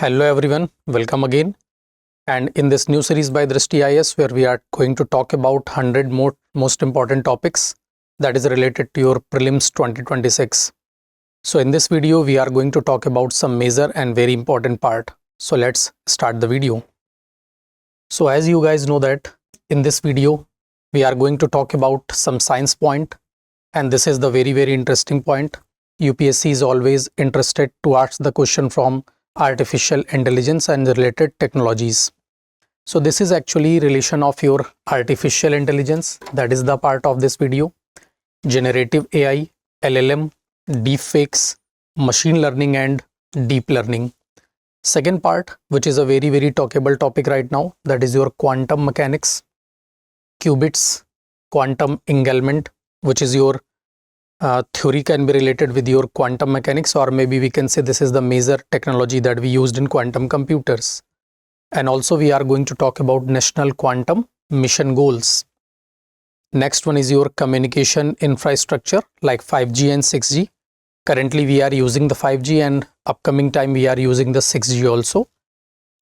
Hello everyone, welcome again. And in this new series by Drishti IAS, where we are going to talk about 100 most important topics that is related to your prelims 2026. So in this video, we are going to talk about some major and very important part. So let's start the video. So as you guys know that in this video, we are going to talk about some science point, and this is the very interesting point. UPSC is always interested to ask the question from artificial intelligence and related technologies. So this is actually relation of your artificial intelligence. That is the part of this video. Generative AI, LLM, deepfakes, machine learning and deep learning. Second part, which is a very talkable topic right now, that is your quantum mechanics, qubits, quantum entanglement, which is your theory can be related with your quantum mechanics, or maybe we can say this is the major technology that we used in quantum computers. And also we are going to talk about national quantum mission goals. Next one is your communication infrastructure like 5G and 6G. Currently we are using the 5G and upcoming time we are using the 6G also.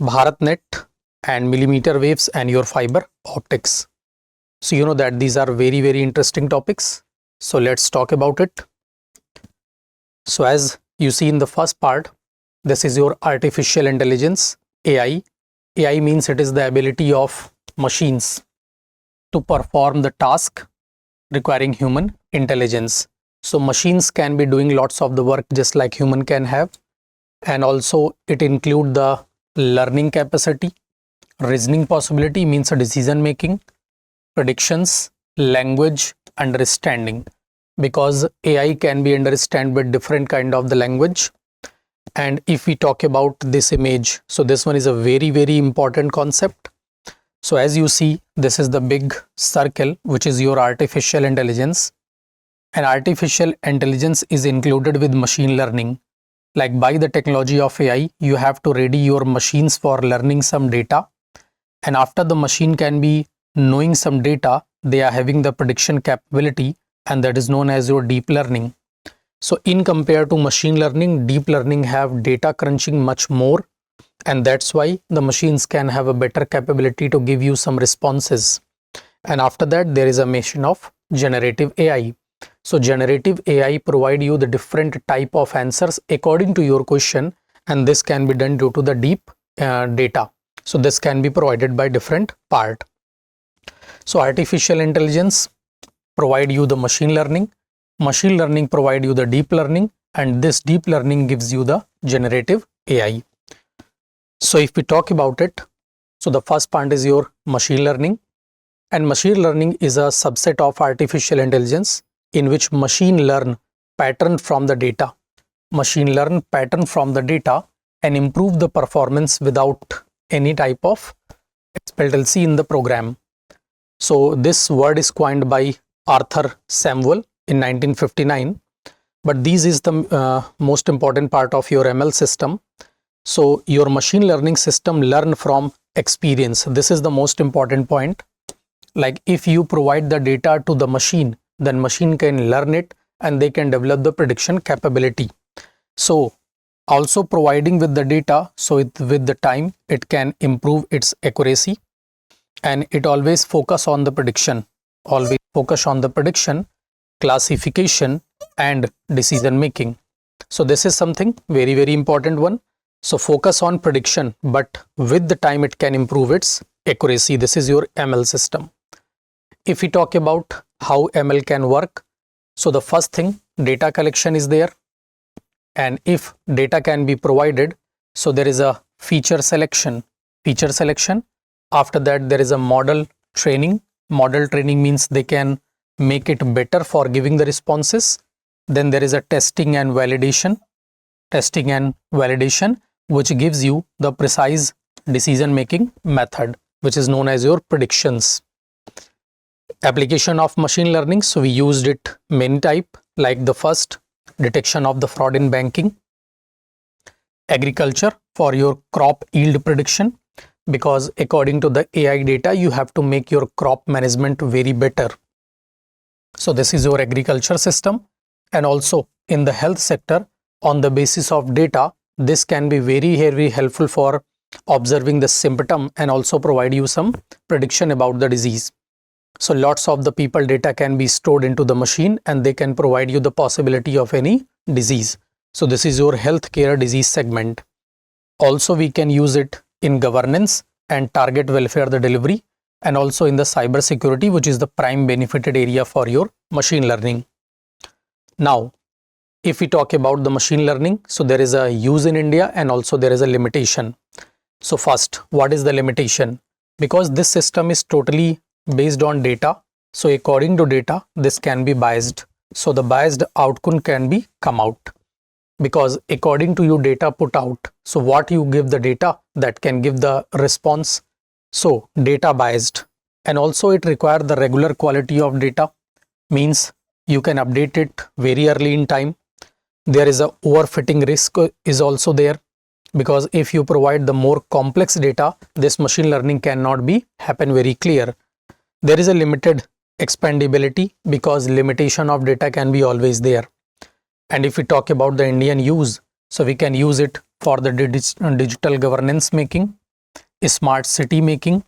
BharatNet and millimeter waves and your fiber optics. So you know that these are very interesting topics. So let's talk about it. So as you see in the first part, this is your artificial intelligence, AI. AI means it is the ability of machines to perform the task requiring human intelligence. So machines can be doing lots of the work just like human can have. And also it include the learning capacity, reasoning possibility means a decision making, predictions, language, understanding, because AI can be understood with different kind of the language. And if we talk about this image, so this one is a very important concept. So as you see, this is the big circle, which is your artificial intelligence. And artificial intelligence is included with machine learning. Like by the technology of AI, you have to ready your machines for learning some data. And after the machine can be knowing some data, they are having the prediction capability, and that is known as your deep learning. So in compared to machine learning, deep learning have data crunching much more, and that's why the machines can have a better capability to give you some responses. And after that, there is a mention of generative AI. So generative AI provide you the different type of answers according to your question, and this can be done due to the deep data. So this can be provided by different part. So artificial intelligence provide you the machine learning provide you the deep learning, and this deep learning gives you the generative AI. So if we talk about it, so the first part is your machine learning, and machine learning is a subset of artificial intelligence in which machine learn pattern from the data. Machine learn pattern from the data and improve the performance without any type of expectancy in the program. So this word is coined by Arthur Samuel in 1959, but this is the most important part of your ML system. So your machine learning system learn from experience. This is the most important point. Like if you provide the data to the machine, then machine can learn it and they can develop the prediction capability. So also providing with the data, so with the time it can improve its accuracy, and it always focus on the prediction, classification and decision making. So this is something very important one. So focus on prediction, but with the time it can improve its accuracy. This is your ML system. If we talk about how ML can work, so the first thing, data collection is there, and if data can be provided, so there is a feature selection. After that, there is a model training. Model training means they can make it better for giving the responses. Then there is a testing and validation, which gives you the precise decision making method, which is known as your predictions. Application of machine learning, so we used it many type, like the first, detection of the fraud in banking, agriculture for your crop yield prediction, because according to the AI data, you have to make your crop management very better. So this is your agriculture system. And also in the health sector, on the basis of data, this can be very helpful for observing the symptom and also provide you some prediction about the disease. So lots of the people data can be stored into the machine and they can provide you the possibility of any disease. So this is your healthcare disease segment. Also we can use it in governance and target welfare the delivery, and also in the cyber security, which is the prime benefited area for your machine learning. Now if we talk about the machine learning, so there is a use in India and also there is a limitation. So first, what is the limitation? Because this system is totally based on data, so according to data this can be biased, so the biased outcome can be come out, because according to your data put out, so what you give the data, that can give the response. So data biased, and also it requires the regular quality of data, means you can update it very early in time. There is a overfitting risk is also there, because if you provide the more complex data, this machine learning cannot be happen very clear. There is a limited expandability, because limitation of data can be always there. And if we talk about the Indian use, so we can use it for the digital governance making, smart city making,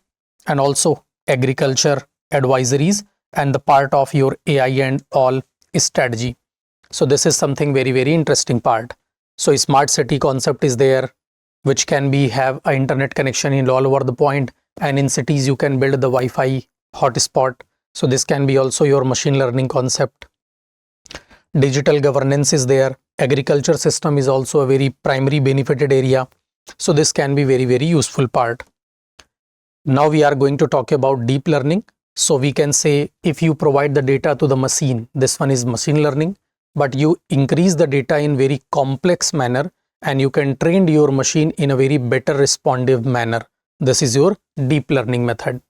and also agriculture advisories, and the part of your AI and all strategy. So this is something very interesting part. So smart city concept is there, which can be have an internet connection in all over the point, and in cities you can build the Wi-Fi hotspot. So this can be also your machine learning concept. Digital governance is there. Agriculture system is also a very primary benefited area. So this can be very useful part. Now we are going to talk about deep learning. So we can say if you provide the data to the machine, this one is machine learning, but you increase the data in very complex manner and you can train your machine in a very better responsive manner. This is your deep learning method.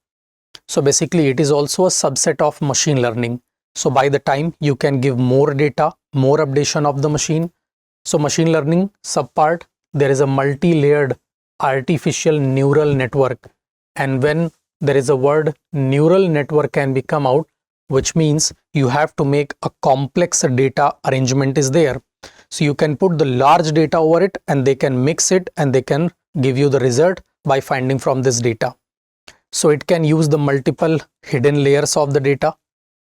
So basically it is also a subset of machine learning. So by the time you can give more data, more updation of the machine. So machine learning subpart, there is a multi-layered artificial neural network, and when there is a word neural network can be come out, which means you have to make a complex data arrangement is there. So you can put the large data over it and they can mix it and they can give you the result by finding from this data. So it can use the multiple hidden layers of the data.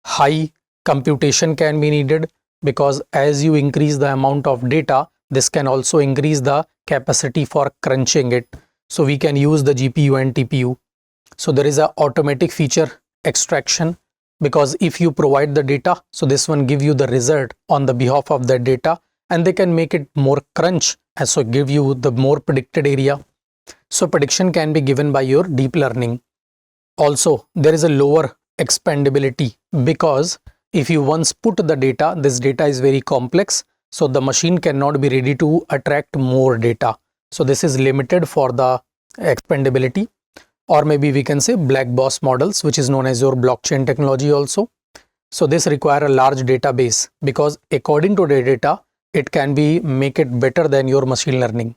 High computation can be needed, because as you increase the amount of data, this can also increase the capacity for crunching it. So we can use the GPU and TPU. So there is a automatic feature extraction, because if you provide the data, so this one give you the result on the behalf of the data, and they can make it more crunch and so give you the more predicted area. So prediction can be given by your deep learning. Also there is a lower expandability, because if you once put the data, this data is very complex, so the machine cannot be ready to attract more data. So this is limited for the expandability. Or maybe we can say black box models, which is known as your blockchain technology also. So this require a large database, because according to the data, it can be make it better than your machine learning.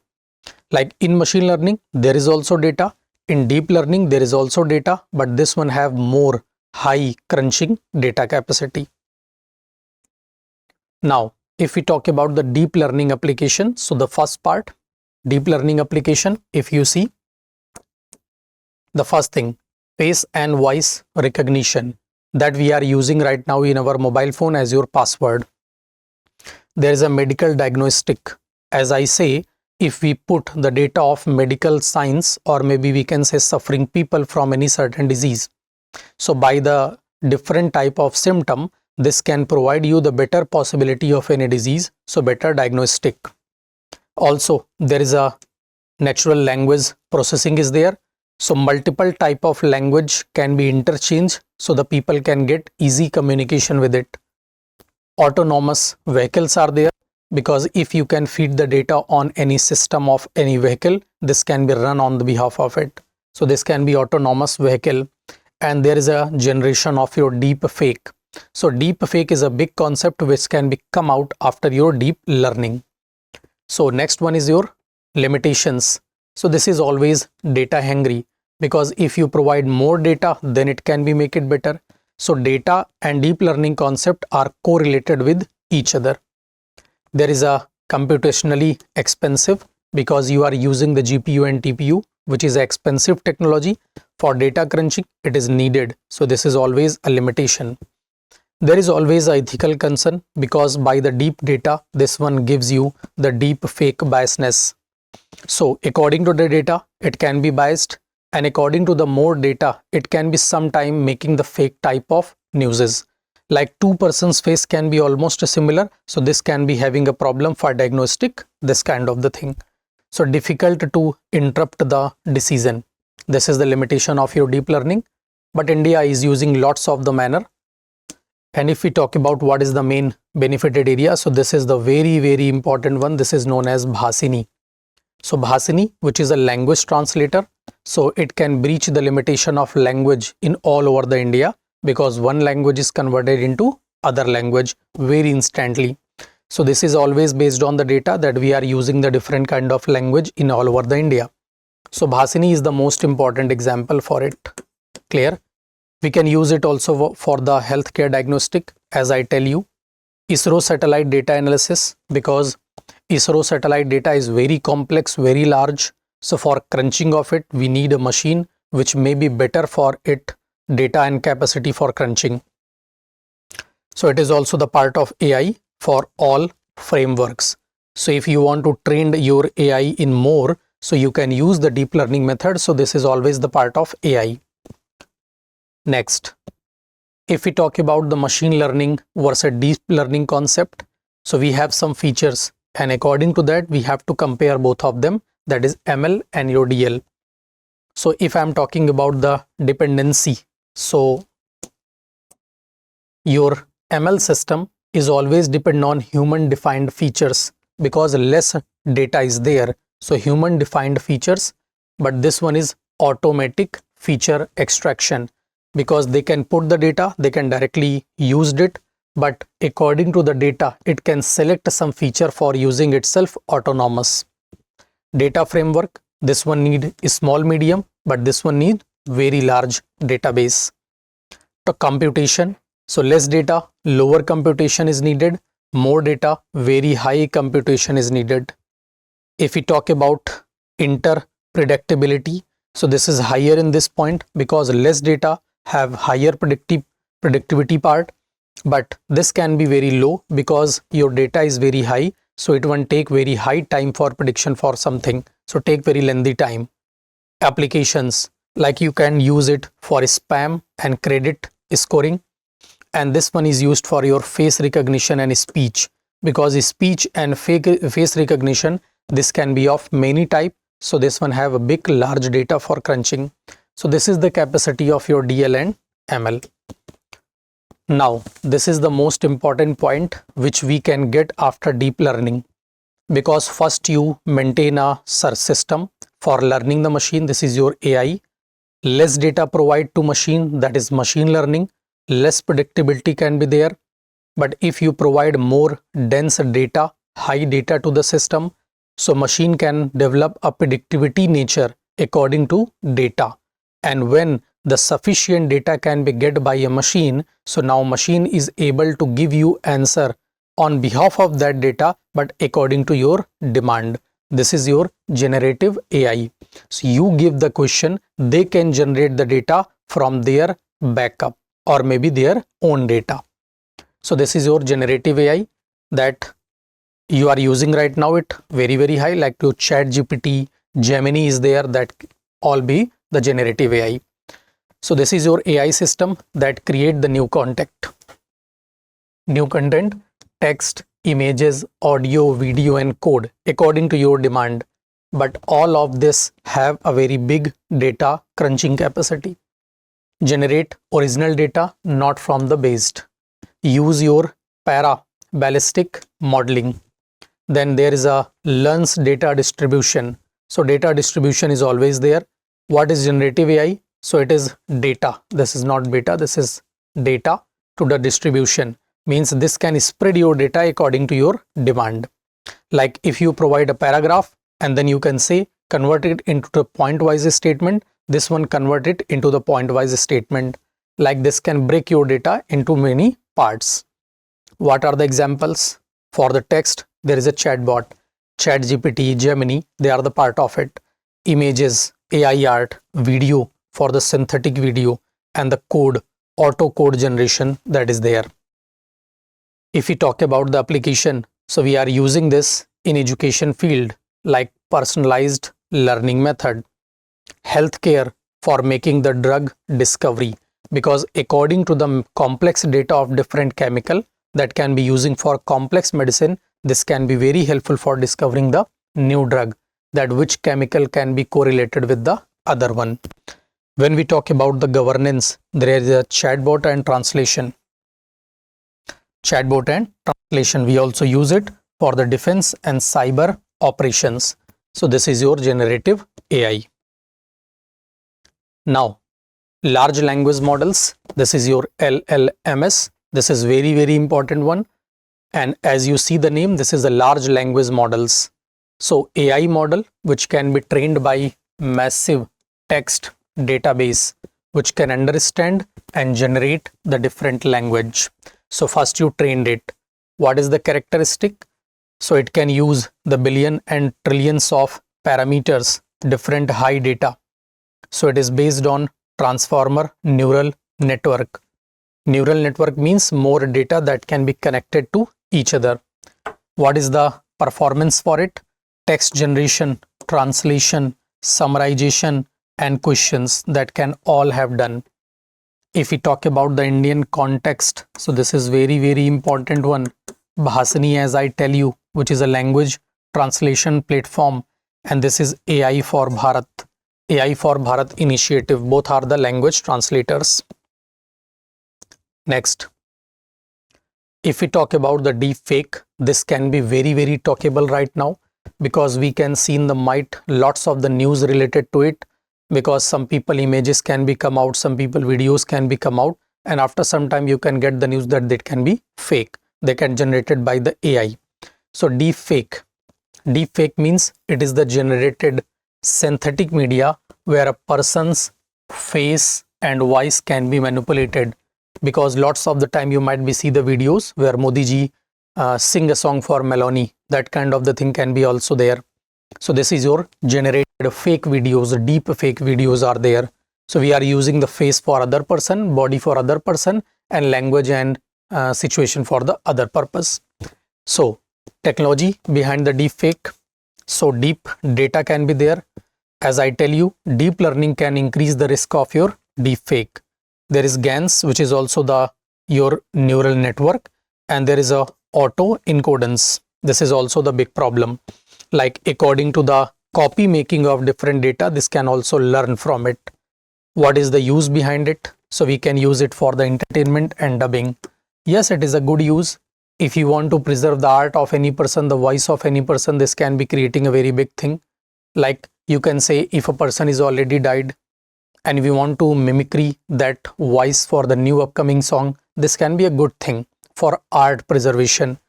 Like in machine learning, there is also data. In deep learning, there is also data, but this one have more high crunching data capacity. Now, if we talk about the deep learning application, so the first part, deep learning application, if you see, the first thing, face and voice recognition, that we are using right now in our mobile phone as your password. There is a medical diagnostic. As I say, if we put the data of medical science, or maybe we can say suffering people from any certain disease, so by the different type of symptom, this can provide you the better possibility of any disease, so better diagnostic. Also there is a natural language processing is there, so multiple type of language can be interchanged, so the people can get easy communication with it. Autonomous vehicles are there, because if you can feed the data on any system of any vehicle, this can be run on the behalf of it. So this can be autonomous vehicle. And there is a generation of your deep fake. So deep fake is a big concept which can be come out after your deep learning. So next one is your limitations. So this is always data hungry, because if you provide more data, then it can be make it better. So data and deep learning concept are correlated with each other. There is a computationally expensive, because you are using the GPU and TPU, which is expensive technology. For data crunching, it is needed. So this is always a limitation. There is always an ethical concern because by the deep data, this one gives you the deep fake biasness. So according to the data, it can be biased, and according to the more data, it can be sometime making the fake type of newses. Like two persons' face can be almost similar, so this can be having a problem for diagnostic, this kind of the thing. So difficult to interrupt the decision. This is the limitation of your deep learning, but India is using lots of the manner. And if we talk about what is the main benefited area, so this is the very important one. This is known as Bhashini. So Bhashini, which is a language translator, so it can breach the limitation of language in all over the India, because one language is converted into other language very instantly. So this is always based on the data that we are using the different kind of language in all over the India. So Bhashini is the most important example for it. Clear? We can use it also for the healthcare diagnostic, as I tell you. ISRO satellite data analysis, because ISRO satellite data is very complex, very large. So for crunching of it, we need a machine which may be better for it data and capacity for crunching. So it is also the part of AI for all frameworks. So if you want to train your AI in more, so you can use the deep learning method. So this is always the part of AI. Next, if we talk about the machine learning versus deep learning concept, so we have some features, and according to that, we have to compare both of them, that is ML and your DL. So if I'm talking about the dependency, so your ML system is always depend on human defined features, because less data is there. So human defined features, but this one is automatic feature extraction, because they can put the data, they can directly use it, but according to the data, it can select some feature for using itself autonomous. Data framework, this one need a small medium, but this one need very large database. The computation, so less data, lower computation is needed. More data, very high computation is needed. If we talk about interpredictability, so this is higher in this point, because less data have higher predictivity part, but this can be very low because your data is very high, so it won't take very high time for prediction for something, so take very lengthy time. Applications, like you can use it for spam and credit scoring, and this one is used for your face recognition and speech, because speech and face recognition, this can be of many type, so this one have a big large data for crunching. So this is the capacity of your DL and ML. Now this is the most important point which we can get after deep learning, because first you maintain a search system for learning the machine, this is your AI. Less data provide to machine, that is machine learning, less predictability can be there. But if you provide more dense data, high data to the system, so machine can develop a predictivity nature according to data. And when the sufficient data can be get by a machine, so now machine is able to give you answer on behalf of that data, but according to your demand. This is your generative AI. So you give the question, they can generate the data from their backup or maybe their own data. So this is your generative AI that you are using right now. It very high, like to Chat GPT, Gemini is there, that all be the generative AI. So this is your AI system that create the new content, text, images, audio, video and code according to your demand. But all of this have a very big data crunching capacity. Generate original data, not from the based. Use your paraballistic modeling. Then there is a learns data distribution. So data distribution is always there. What is generative AI? So it is data. This is not beta, this is data to the distribution. Means this can spread your data according to your demand. Like if you provide a paragraph and then you can say convert it into the point-wise statement, this one convert it into the point-wise statement. Like this can break your data into many parts. What are the examples? For the text, there is a chatbot. ChatGPT, Gemini, they are the part of it. Images, AI art, video for the synthetic video, and the code, auto code generation that is there. If we talk about the application, so we are using this in education field like personalized learning method, healthcare for making the drug discovery, because according to the complex data of different chemical that can be using for complex medicine, this can be very helpful for discovering the new drug, that which chemical can be correlated with the other one. When we talk about the governance, there is a chatbot and translation. Chatbot and translation, we also use it for the defense and cyber operations. So this is your generative AI. Now, large language models, this is your LLMs. This is very important one. And as you see the name, this is a large language models. So AI model which can be trained by massive text database which can understand and generate the different language. So first you trained it. What is the characteristic? So it can use the billion and trillions of parameters, different high data. So it is based on transformer neural network. Neural network means more data that can be connected to each other. What is the performance for it? Text generation, translation, summarization, and questions that can all have done. If we talk about the Indian context, so this is very important one. Bhashini, as I tell you, which is a language translation platform, and this is AI for Bharat. AI for Bharat initiative, both are the language translators. Next, if we talk about the deepfake, this can be very talkable right now, because we can see in the might lots of the news related to it, because some people images can be come out, some people videos can be come out, and after some time you can get the news that they can be fake, they can generated by the AI. So deepfake means it is the generated synthetic media where a person's face and voice can be manipulated, because lots of the time you might be see the videos where Modi ji sing a song for Meloni, that kind of the thing can be also there. So this is your generated fake videos, deep fake videos are there. So we are using the face for other person, body for other person, and language and situation for the other purpose. So technology behind the deep fake. So deep data can be there. As I tell you, deep learning can increase the risk of your deep fake. There is GANs, which is also your neural network, and there is a auto encodance. This is also the big problem. Like according to the copy making of different data, this can also learn from it. What is the use behind it? So we can use it for the entertainment and dubbing. Yes, it is a good use. If you want to preserve the art of any person, the voice of any person, this can be creating a very big thing. Like you can say if a person is already died and we want to mimicry that voice for the new upcoming song, this can be a good thing for art preservation.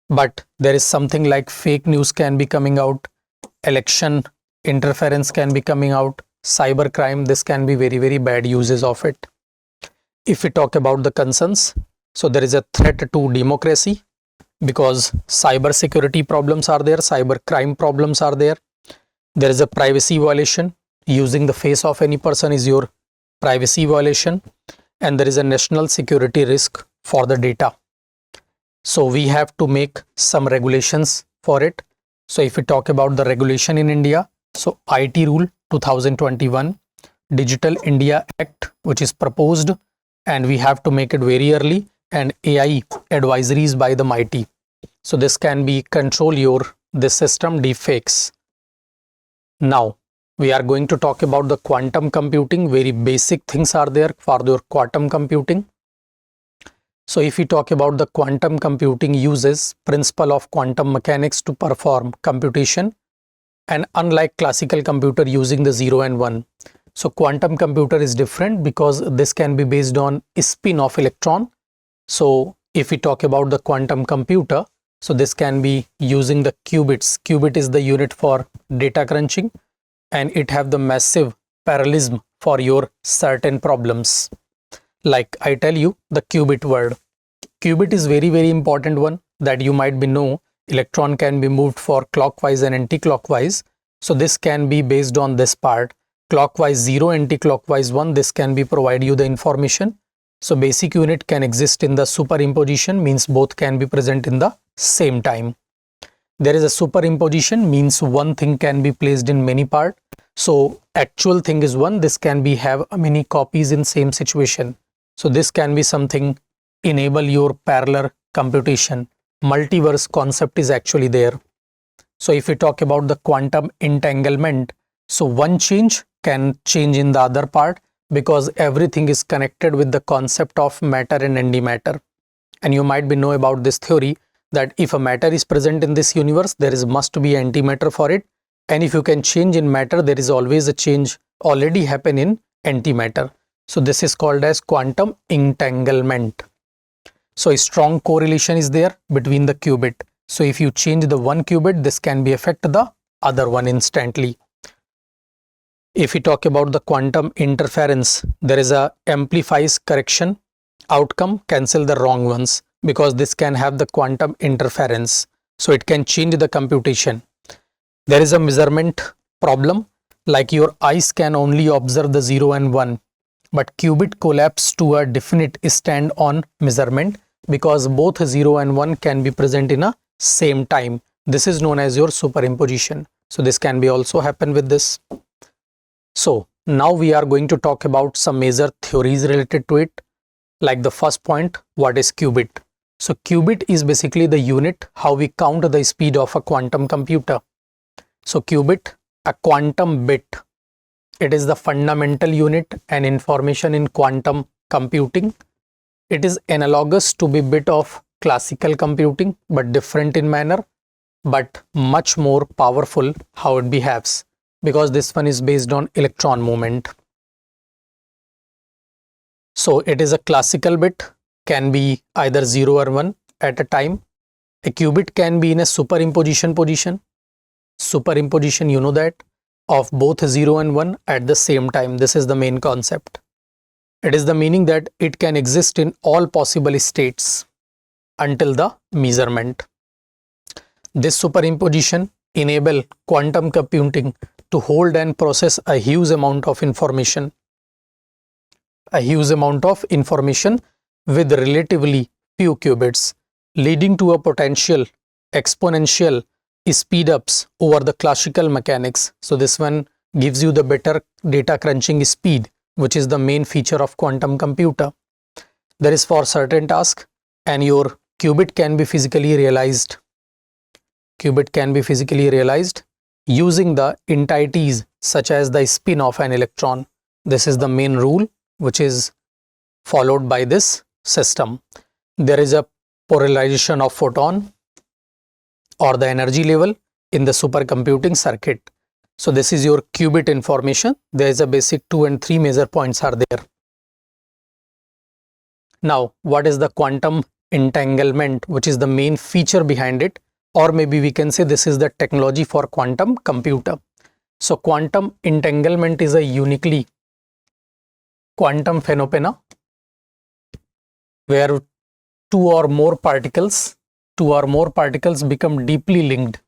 But there is something like fake news can be coming out, election interference can be coming out, cyber crime, this can be very bad uses of it. If we talk about the concerns, so there is a threat to democracy, because cyber security problems are there, cyber crime problems are there. There is a privacy violation. Using the face of any person is your privacy violation, and there is a national security risk for the data. So we have to make some regulations for it. So if we talk about the regulation in India, so IT rule 2021, Digital India Act, which is proposed, and we have to make it very early, and AI advisories by the MIT. So this can be control this system deepfakes. Now we are going to talk about the quantum computing. Very basic things are there for your quantum computing. So if we talk about the quantum computing, uses principle of quantum mechanics to perform computation, and unlike classical computer using the 0 and 1. So quantum computer is different because this can be based on spin of electron. So if we talk about the quantum computer, so this can be using the qubits. Qubit is the unit for data crunching, and it have the massive parallelism for your certain problems. Like I tell you the qubit word. Qubit is very important one that you might be know. electron can be moved for clockwise and anti-clockwise. So this can be based on this part. Clockwise 0, anti-clockwise 1, this can be provide you the information. So basic unit can exist in the superimposition, means both can be present in the same time. There is a superimposition, means one thing can be placed in many parts. So actual thing is one, this can be have many copies in same situation. So this can be something enable your parallel computation. Multiverse concept is actually there. So if we talk about the quantum entanglement, so one change can change in the other part, because everything is connected with the concept of matter and antimatter. And you might be know about this theory that if a matter is present in this universe, there is must be antimatter for it. And if you can change in matter, there is always a change already happen in antimatter. So this is called as quantum entanglement. So a strong correlation is there between the qubit. So if you change the one qubit, this can be affect the other one instantly. If we talk about the quantum interference, there is a amplifies correction outcome, cancel the wrong ones, because this can have the quantum interference. So it can change the computation. There is a measurement problem, like your eyes can only observe the 0 and 1, but qubit collapse to a definite stand on measurement, because both 0 and 1 can be present in a same time. This is known as your superimposition. So this can be also happen with this. So now we are going to talk about some major theories related to it. Like the first point, what is qubit? So qubit is basically the unit how we count the speed of a quantum computer. So qubit, a quantum bit, it is the fundamental unit and information in quantum computing. It is analogous to be bit of classical computing, but different in manner, but much more powerful how it behaves, because this one is based on electron movement. So it is a classical bit, can be either 0 or 1 at a time. A qubit can be in a superimposition position. Superimposition, you know that, of both 0 and 1 at the same time. This is the main concept. It is the meaning that it can exist in all possible states until the measurement. This superimposition enable quantum computing to hold and process a huge amount of information. With relatively few qubits, leading to a potential exponential speed ups over the classical mechanics. So this one gives you the better data crunching speed, which is the main feature of quantum computer. There is for certain task, and your qubit can be physically realized. Using the entities such as the spin of an electron. This is the main rule which is followed by this system. There is a polarization of photon or the energy level in the supercomputing circuit. So this is your qubit information. There is a basic 2 and 3 major points are there. Now, what is the quantum entanglement, which is the main feature behind it, or maybe we can say this is the technology for quantum computer. So quantum entanglement is a uniquely quantum phenomena where two or more particles become deeply linked,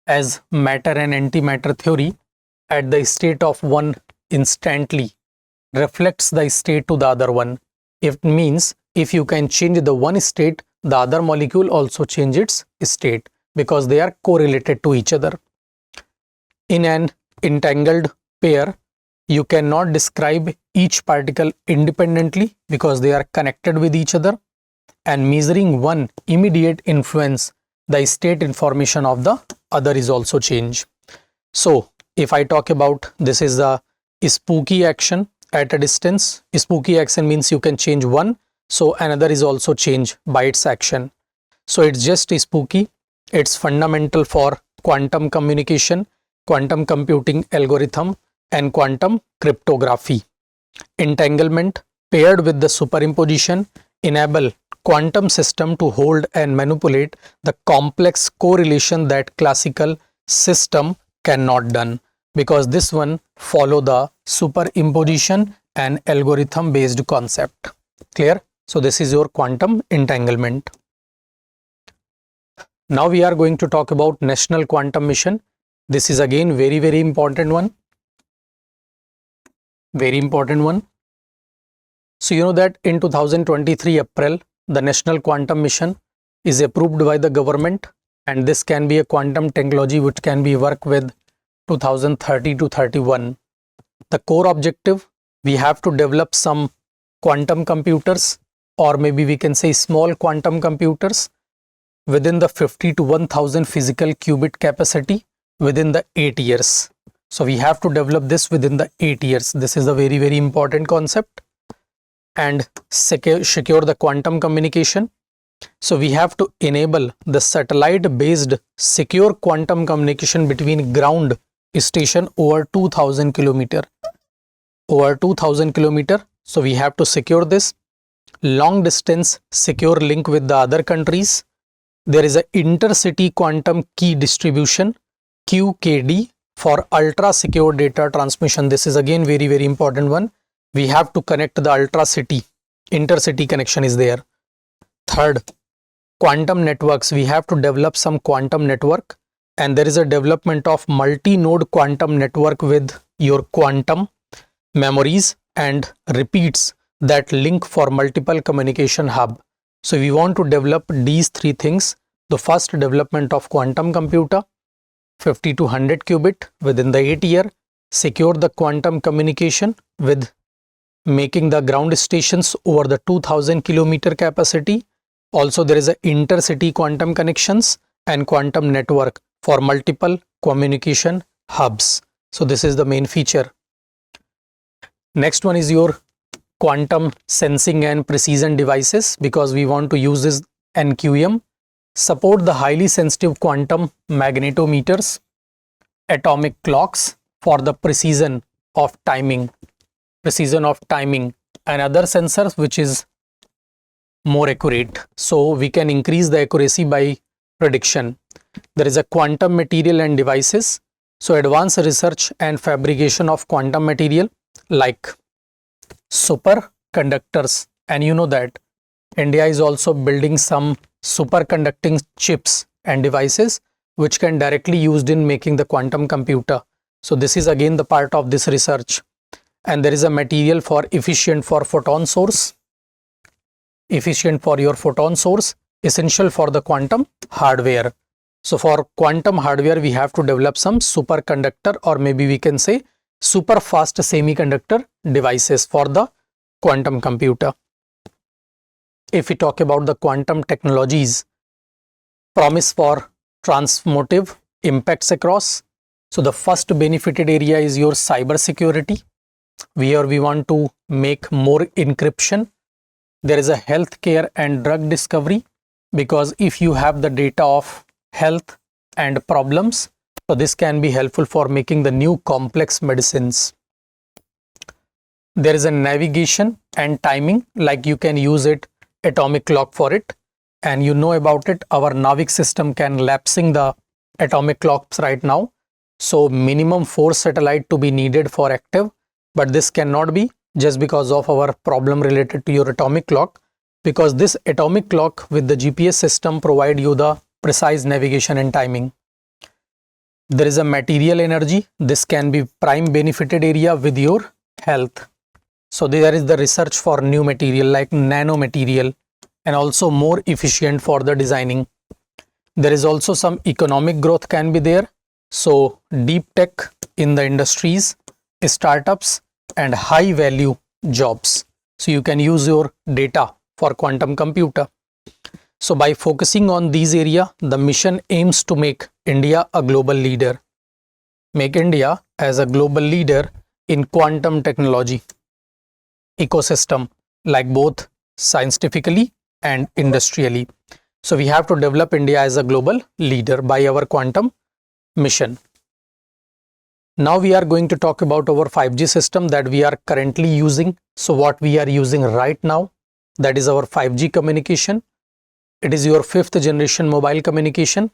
as matter and antimatter theory at the state of one instantly reflects the state to the other one. It means if you can change the one state, the other molecule also change its state, because they are correlated to each other. In an entangled pair, you cannot describe each particle independently because they are connected with each other, and measuring one immediate influence the state information of the other is also changed. So if I talk about this is the spooky action at a distance. Spooky action means you can change one, so another is also changed by its action. So it's just spooky. It's fundamental for quantum communication, quantum computing algorithm, and quantum cryptography. Entanglement paired with the superimposition enable quantum system to hold and manipulate the complex correlation that classical system cannot done, because this one follow the superimposition and algorithm based concept. Clear? So this is your quantum entanglement. Now we are going to talk about National Quantum Mission. This is again very important one. Very important one. So you know that in 2023 April, the National Quantum Mission is approved by the government, and this can be a quantum technology which can be worked with 2030 to 31. The core objective, we have to develop some quantum computers, or maybe we can say small quantum computers within the 50 to 1000 physical qubit capacity within the 8 years. So we have to develop this within the 8 years. This is a very important concept. And secure the quantum communication. So we have to enable the satellite based secure quantum communication between ground station over 2000 kilometer. So we have to secure this. Long distance secure link with the other countries. There is a intercity quantum key distribution, QKD, for ultra secure data transmission. This is again very important one. We have to connect the intercity connection is there. Third, quantum networks. We have to develop some quantum network, and there is a development of multi-node quantum network with your quantum memories and repeats that link for multiple communication hub. So we want to develop these three things. The first, development of quantum computer, 50 to 100 qubit within the 8 year. Secure the quantum communication with making the ground stations over the 2000 kilometer capacity. Also there is a intercity quantum connections and quantum network for multiple communication hubs. So this is the main feature. Next one is your quantum sensing and precision devices, because we want to use this NQM. Support the highly sensitive quantum magnetometers, atomic clocks for the precision of timing, and other sensors which is more accurate. So we can increase the accuracy by prediction. There is a quantum material and devices. So advanced research and fabrication of quantum material like superconductors, and you know that India is also building some superconducting chips and devices which can directly used in making the quantum computer. So this is again the part of this research. And there is a material for efficient for photon source, essential for the quantum hardware. So for quantum hardware, we have to develop some superconductor, or maybe we can say super fast semiconductor devices for the quantum computer. If we talk about the quantum technologies, promise for transformative impacts across. So the first benefited area is your cyber security, where we want to make more encryption. There is a healthcare and drug discovery, because if you have the data of health and problems, so this can be helpful for making the new complex medicines. There is a navigation and timing, like you can use it atomic clock for it, and you know about it, our Navik system can lapsing the atomic clocks right now. So minimum 4 satellite to be needed for active, but this cannot be just because of our problem related to your atomic clock, because this atomic clock with the GPS system provide you the precise navigation and timing. There is a material energy. This can be prime benefited area with your health. So there is the research for new material like nanomaterial, and also more efficient for the designing. There is also some economic growth can be there. So deep tech in the industries, startups and high value jobs. So you can use your data for quantum computer. So by focusing on these areas, the mission aims to make India a global leader. Make India as a global leader in quantum technology ecosystem, like both scientifically and industrially. So we have to develop India as a global leader by our quantum mission. Now we are going to talk about our 5G system that we are currently using. So what we are using right now, that is our 5G communication. It is your 5th generation mobile communication.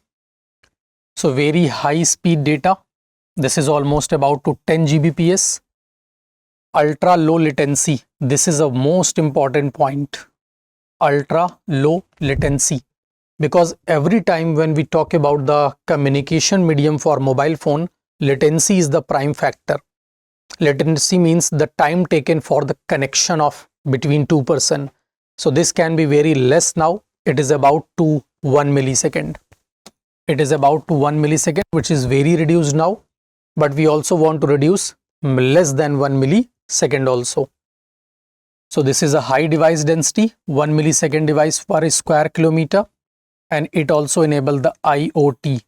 So very high speed data. This is almost about to 10 Gbps. Ultra low latency. This is a most important point. Ultra low latency. because every time when we talk about the communication medium for mobile phone, latency is the prime factor. Latency means the time taken for the connection of between two person. So this can be very less now. It is about to 1 millisecond. It is about to 1 millisecond, which is very reduced now. But we also want to reduce less than 1 millisecond also. So this is a high device density, 1 millisecond device per square kilometer, and it also enables the IoT.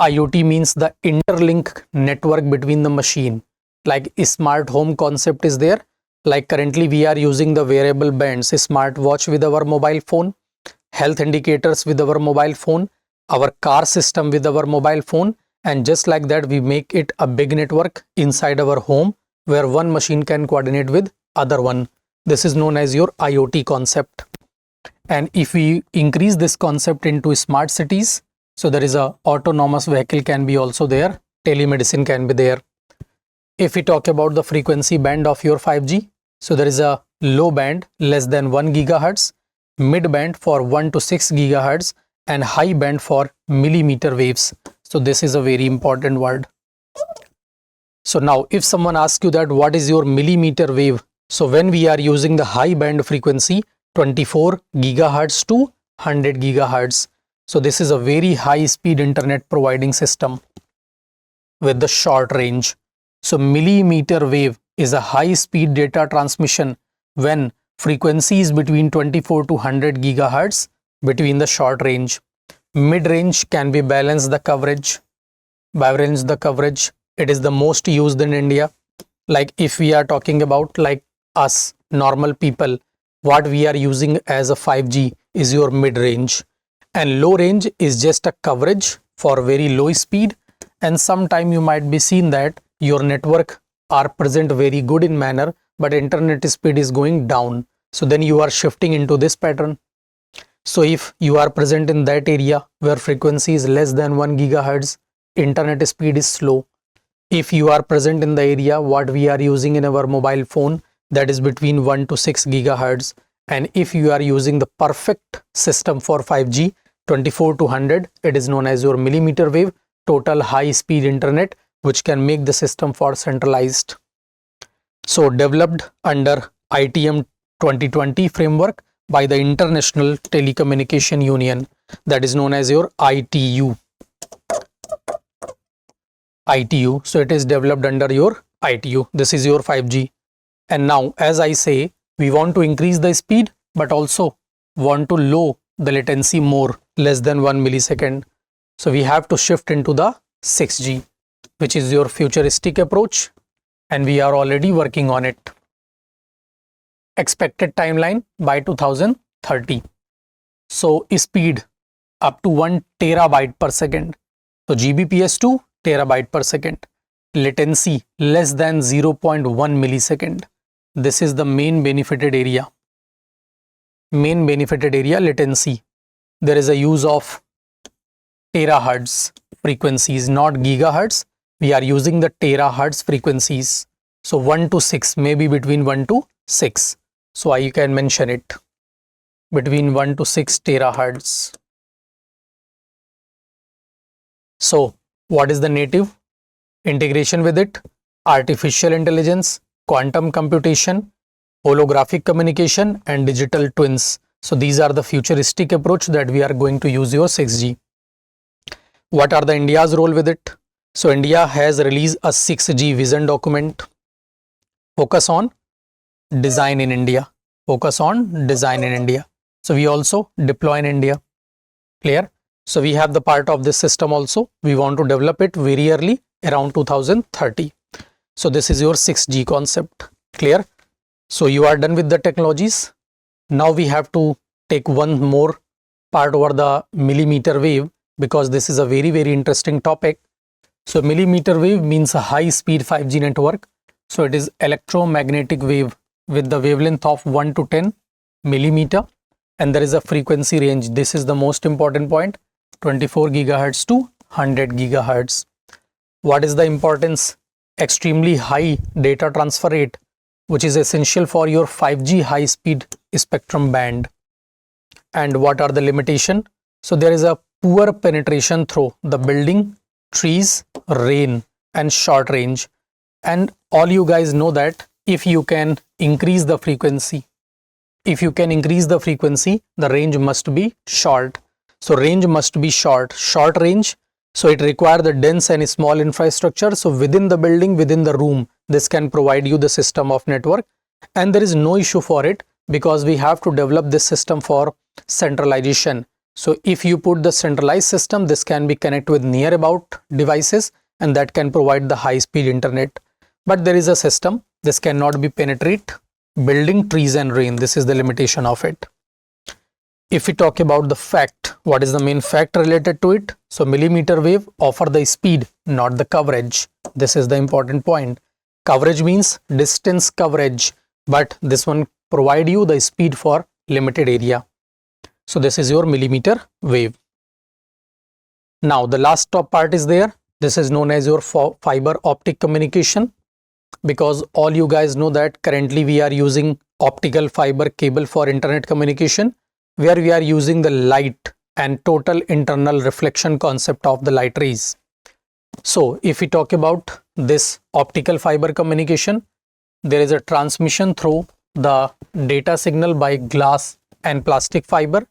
IoT means the interlink network between the machine. Like smart home concept is there. Like currently we are using the wearable bands, smart watch with our mobile phone, health indicators with our mobile phone, our car system with our mobile phone, and just like that we make it a big network inside our home where one machine can coordinate with other one. This is known as your IoT concept. And if we increase this concept into smart cities, so there is a autonomous vehicle can be also there, telemedicine can be there. If we talk about the frequency band of your 5G, so there is a low band less than 1 gigahertz, mid band for 1 to 6 gigahertz, and high band for millimeter waves. So this is a very important word. So now if someone asks you that what is your millimeter wave, so when we are using the high band frequency 24 gigahertz to 100 gigahertz, so this is a very high speed internet providing system with the short range. So millimeter wave is a high speed data transmission when frequency is between 24 to 100 gigahertz between the short range. Mid range can be balance the coverage. Balance the coverage, it is the most used in India. Like if we are talking about like us normal people, what we are using as a 5G is your mid range, and low range is just a coverage for very low speed. And sometime you might be seen that your network are present very good in manner, but internet speed is going down. So then you are shifting into this pattern. So if you are present in that area where frequency is less than 1 gigahertz, internet speed is slow. If you are present in the area what we are using in our mobile phone, that is between 1 to 6 gigahertz, and if you are using the perfect system for 5G 24 to 100, it is known as your millimeter wave total high speed internet, which can make the system for centralized. So developed under ITM 2020 framework by the International Telecommunication Union, that is known as your ITU. ITU. So it is developed under your ITU. This is your 5G. And now, as I say, we want to increase the speed, but also want to low the latency more, less than 1 millisecond. So we have to shift into the 6G, which is your futuristic approach, and we are already working on it. Expected timeline by 2030. So speed up to 1 terabyte per second. So Gbps to terabyte per second. Latency less than 0.1 millisecond. This is the main benefited area. Main benefited area latency. There is a use of terahertz frequencies, not gigahertz. We are using the terahertz frequencies. So 1 to 6, maybe between 1 to 6. So you can mention it between 1 to 6 terahertz. So what is the native? Integration with it, artificial intelligence, quantum computation, holographic communication, and digital twins. So these are the futuristic approach that we are going to use your 6G. What are the India's role with it? So India has released a 6G vision document. Focus on design in India. Focus on design in India. So we also deploy in India. Clear? So we have the part of this system also. We want to develop it very early, around 2030. So this is your 6G concept. Clear? So you are done with the technologies. Now we have to take one more part over the millimeter wave, because this is a very, very interesting topic. So millimeter wave means a high speed 5G network. So it is electromagnetic wave with the wavelength of 1 to 10 millimeter, and there is a frequency range. This is the most important point, 24 gigahertz to 100 gigahertz. What is the importance? Extremely high data transfer rate, which is essential for your 5G high speed spectrum band. And what are the limitation? So there is a poor penetration through the building, trees, rain and short range. And all you guys know that if you can increase the frequency, the range must be short. So range must be short range. So it requires the dense and small infrastructure. So within the building, within the room, this can provide you the system of network. And there is no issue for it because we have to develop this system for centralization. So if you put the centralized system, this can be connected with near about devices and that can provide the high speed internet. But there is a system, this cannot be penetrate building, trees and rain. This is the limitation of it. If we talk about the fact, what is the main fact related to it? So millimeter wave offer the speed, not the coverage. This is the important point. Coverage means distance coverage, but this one provide you the speed for limited area. So this is your millimeter wave. Now the last top part is there. This is known as your fiber optic communication, because all you guys know that currently we are using optical fiber cable for internet communication, where we are using the light and total internal reflection concept of the light rays. So if we talk about this optical fiber communication, there is a transmission through the data signal by glass and plastic fiber.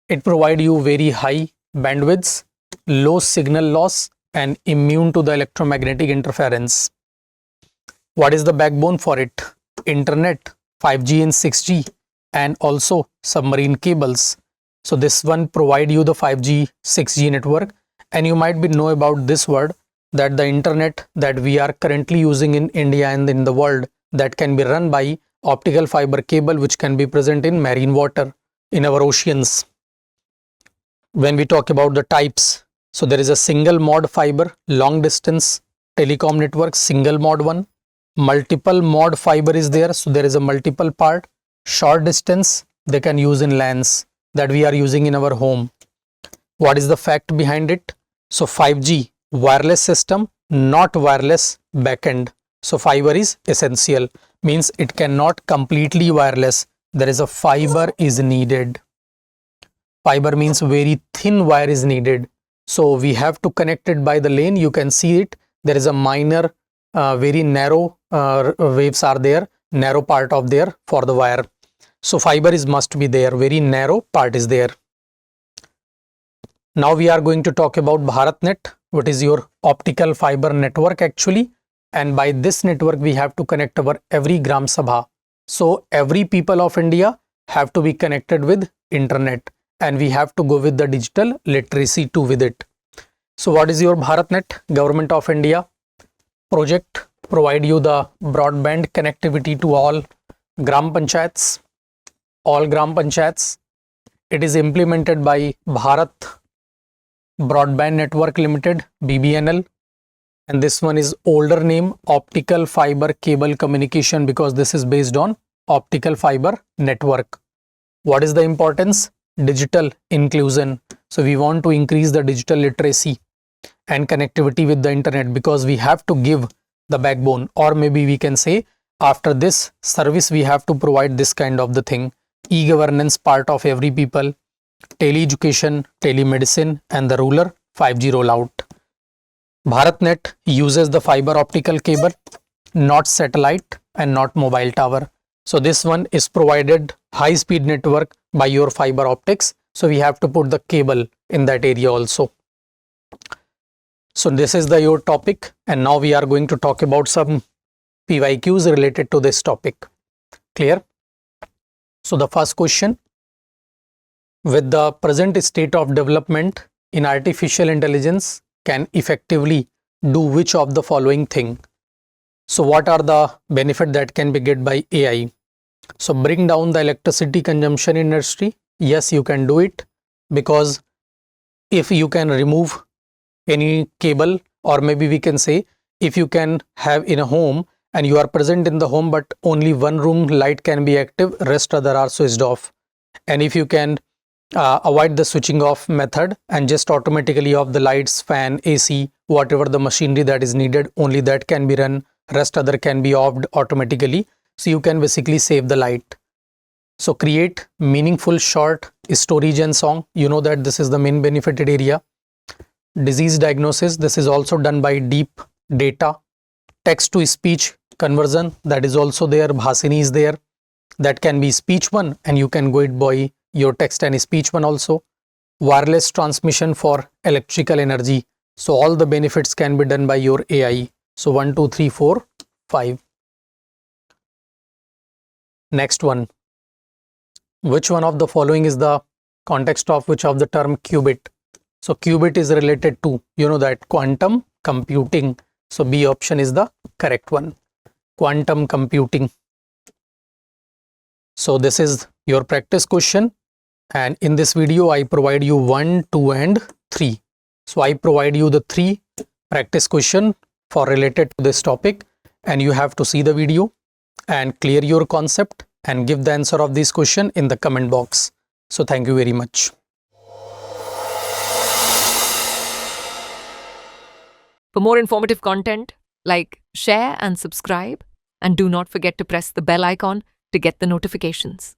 It provides you very high bandwidths, low signal loss and immune to the electromagnetic interference. What is the backbone for it? Internet, 5G and 6G and also submarine cables. So this one provide you the 5G, 6G network, and you might be know about this word, that the internet that we are currently using in India and in the world, that can be run by optical fiber cable, which can be present in marine water, in our oceans. When we talk about the types, so there is a single mode fiber, long distance telecom network, single mode one. Multiple mode fiber is there, so there is a multiple part. Short distance, they can use in LANs that we are using in our home. What is the fact behind it? So 5G wireless system, not wireless backend. So fiber is essential, means it cannot completely wireless. There is a fiber is needed. Fiber means very thin wire is needed. So we have to connect it by the lane. You can see it. There is a minor, very narrow waves are there, narrow part of there for the wire. So fiber is must be there, very narrow part is there. Now we are going to talk about BharatNet, what is your optical fiber network actually. And by this network, we have to connect our every Gram Sabha. So every people of India have to be connected with internet, and we have to go with the digital literacy too with it. So what is your BharatNet? Government of India project provide you the broadband connectivity to all Gram Panchayats. It is implemented by Bharat Broadband Network Limited, BBNL, and this one is older name optical fiber cable communication, because this is based on optical fiber network. What is the importance? Digital inclusion. So we want to increase the digital literacy and connectivity with the internet, because we have to give the backbone, or maybe we can say after this service we have to provide this kind of the thing, e-governance part of every people, tele-education, telemedicine and the rural 5G rollout. BharatNet uses the fiber optical cable, not satellite and not mobile tower. So this one is provided high speed network by your fiber optics. So we have to put the cable in that area also. So this is the your topic, and now we are going to talk about some PYQs related to this topic. Clear? So the first question, with the present state of development in artificial intelligence, can effectively do which of the following thing? So what are the benefit that can be get by AI? So bring down the electricity consumption in industry. Yes, you can do it, because if you can remove any cable, or maybe we can say if you can have in a home and you are present in the home but only one room light can be active, rest other are switched off, and if you can avoid the switching off method and just automatically off the lights, fan, AC, whatever the machinery that is needed, only that can be run, rest other can be offed automatically. So you can basically save the light. So create meaningful short storage and song, you know that this is the main benefited area. Disease diagnosis, this is also done by deep data. Text to speech conversion, that is also there. Bhashini is there, that can be speech one, and you can go it by your text and speech one also. Wireless transmission for electrical energy, so all the benefits can be done by your AI. So 1 2 3 4 5. Next one, which one of the following is the context of which of the term qubit? So qubit is related to, you know that, quantum computing. So B option is the correct one, quantum computing. So this is your practice question, and in this video I provide you 1, 2 and 3. So I provide you the 3 practice question for related to this topic, and you have to see the video and clear your concept and give the answer of this question in the comment box. So thank you very much. For more informative content, like, share and subscribe, and do not forget to press the bell icon to get the notifications.